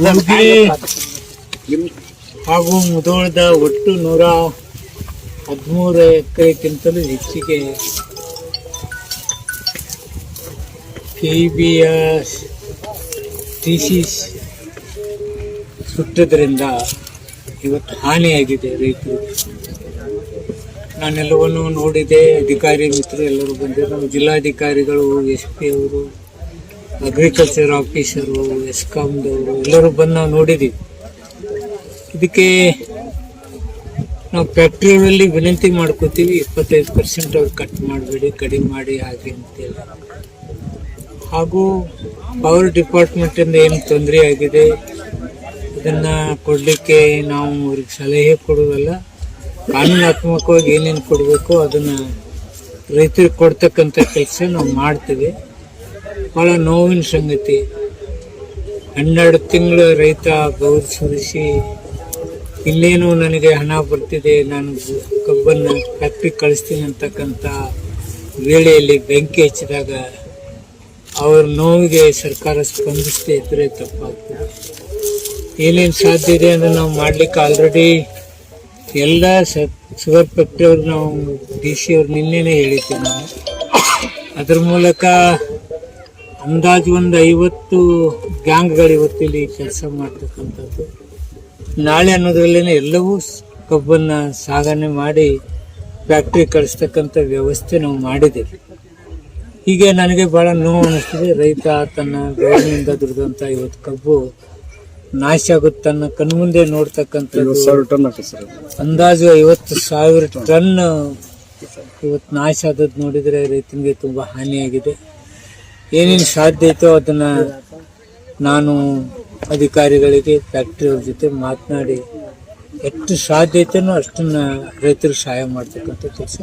ಕೂಡ್ಗೆ ಹಾಗೂ ಮುಧೋಳದ ಒಟ್ಟು 113 ಎಕರೆಗಿಂತಲೂ ಹೆಚ್ಚಿಗೆ ಕೆಇಬಿಯ ಥೀಸಿಸ್ ಸುಟ್ಟದ್ರಿಂದ ಇವತ್ತು ಹಾನಿಯಾಗಿದೆ ರೈತರಿಗೆ. ನಾನೆಲ್ಲವನ್ನು ನೋಡಿದೆ. ಅಧಿಕಾರಿ ಮಿತ್ರರು ಎಲ್ಲರೂ ಬಂದಿದ್ದರು. ಜಿಲ್ಲಾಧಿಕಾರಿಗಳು, SP ಅವರು, ಅಗ್ರಿಕಲ್ಚರ್ ಆಫೀಸರು, ಎಸ್ಕಾಮ್ದವರು ಎಲ್ಲರೂ ಬಂದು ನಾವು ನೋಡಿದ್ದೀವಿ. ಇದಕ್ಕೆ ನಾವು ಫ್ಯಾಕ್ಟ್ರಿಗಳಲ್ಲಿ ವಿನಂತಿ ಮಾಡ್ಕೋತೀವಿ, 25% ಅವ್ರು ಕಟ್ ಮಾಡಬೇಡಿ, ಕಡಿಮೆ ಮಾಡಿ ಹಾಗೆ ಅಂತೇಳಿ. ಹಾಗೂ ಪವರ್ ಡಿಪಾರ್ಟ್ಮೆಂಟಿಂದ ಏನು ತೊಂದರೆ ಆಗಿದೆ ಅದನ್ನು ಕೊಡಲಿಕ್ಕೆ ನಾವು ಅವ್ರಿಗೆ ಸಲಹೆ ಕೊಡೋದಲ್ಲ, ಕಾನೂನಾತ್ಮಕವಾಗಿ ಏನೇನು ಕೊಡಬೇಕು ಅದನ್ನು ರೈತರಿಗೆ ಕೊಡ್ತಕ್ಕಂಥ ಕೆಲಸ ನಾವು ಮಾಡ್ತೀವಿ. ಭಾಳ ನೋವಿನ ಸಂಗತಿ. 12 ತಿಂಗಳು ರೈತ ಬೆವರು ಸುರಿಸಿ ಇನ್ನೇನು ನನಗೆ ಹಣ ಬರ್ತಿದೆ, ನಾನು ಕಬ್ಬನ್ನು ಫ್ಯಾಕ್ಟ್ರಿ ಕಳಿಸ್ತೀನಿ ಅಂತಕ್ಕಂಥ ವೇಳೆಯಲ್ಲಿ ಬೆಂಕಿ ಹಚ್ಚಿದಾಗ ಅವ್ರ ನೋವಿಗೆ ಸರ್ಕಾರ ಸ್ಪಂದಿಸದೇ ಇದ್ದರೆ ತಪ್ಪಾಗ್ತದೆ. ಏನೇನು ಸಾಧ್ಯ ಇದೆ ಅಂದರೆ ನಾವು ಮಾಡಲಿಕ್ಕೆ ಆಲ್ರೆಡಿ ಎಲ್ಲ ಶುಗರ್ ಫ್ಯಾಕ್ಟ್ರಿ ಅವ್ರು ನಾವು DC ಅವ್ರು ನಿನ್ನೆನೇ ಹೇಳಿದ್ದೆ. ನಾವು ಅದ್ರ ಮೂಲಕ ಅಂದಾಜು ಒಂದು 50 ಗ್ಯಾಂಗ್ಗಳು ಇವತ್ತಿಲ್ಲಿ ಕೆಲಸ ಮಾಡ್ತಕ್ಕಂಥದ್ದು. ನಾಳೆ ಅನ್ನೋದ್ರಲ್ಲೇ ಎಲ್ಲವೂ ಕಬ್ಬನ್ನು ಸಾಗಣೆ ಮಾಡಿ ಫ್ಯಾಕ್ಟ್ರಿ ಕಳಿಸ್ತಕ್ಕಂಥ ವ್ಯವಸ್ಥೆ ನಾವು ಮಾಡಿದ್ದೇವೆ. ಹೀಗೆ ನನಗೆ ಭಾಳ ನೋವು ಅನ್ನಿಸ್ತದೆ. ರೈತ ತನ್ನ ಬೆಳೆಯಿಂದ ದುಡಿದಂಥ ಇವತ್ತು ಕಬ್ಬು ನಾಶ ಆಗುತ್ತೆ, ತನ್ನ ಕಣ್ಮುಂದೆ ನೋಡ್ತಕ್ಕಂಥದ್ದು. ಅಂದಾಜು 50,000 ಟನ್ ಇವತ್ತು ನಾಶ ಆದದ್ದು ನೋಡಿದರೆ ರೈತನಿಗೆ ತುಂಬ ಹಾನಿಯಾಗಿದೆ. ಏನೇನು ಸಾಧ್ಯ ಐತೋ ಅದನ್ನು ನಾನು ಅಧಿಕಾರಿಗಳಿಗೆ, ಫ್ಯಾಕ್ಟ್ರಿಯವ್ರ ಜೊತೆ ಮಾತನಾಡಿ ಎಷ್ಟು ಸಾಧ್ಯ ಐತೆನೋ ಅಷ್ಟನ್ನು ರೈತರಿಗೆ ಸಹಾಯ ಮಾಡ್ತಕ್ಕಂಥ ಕೆಲಸ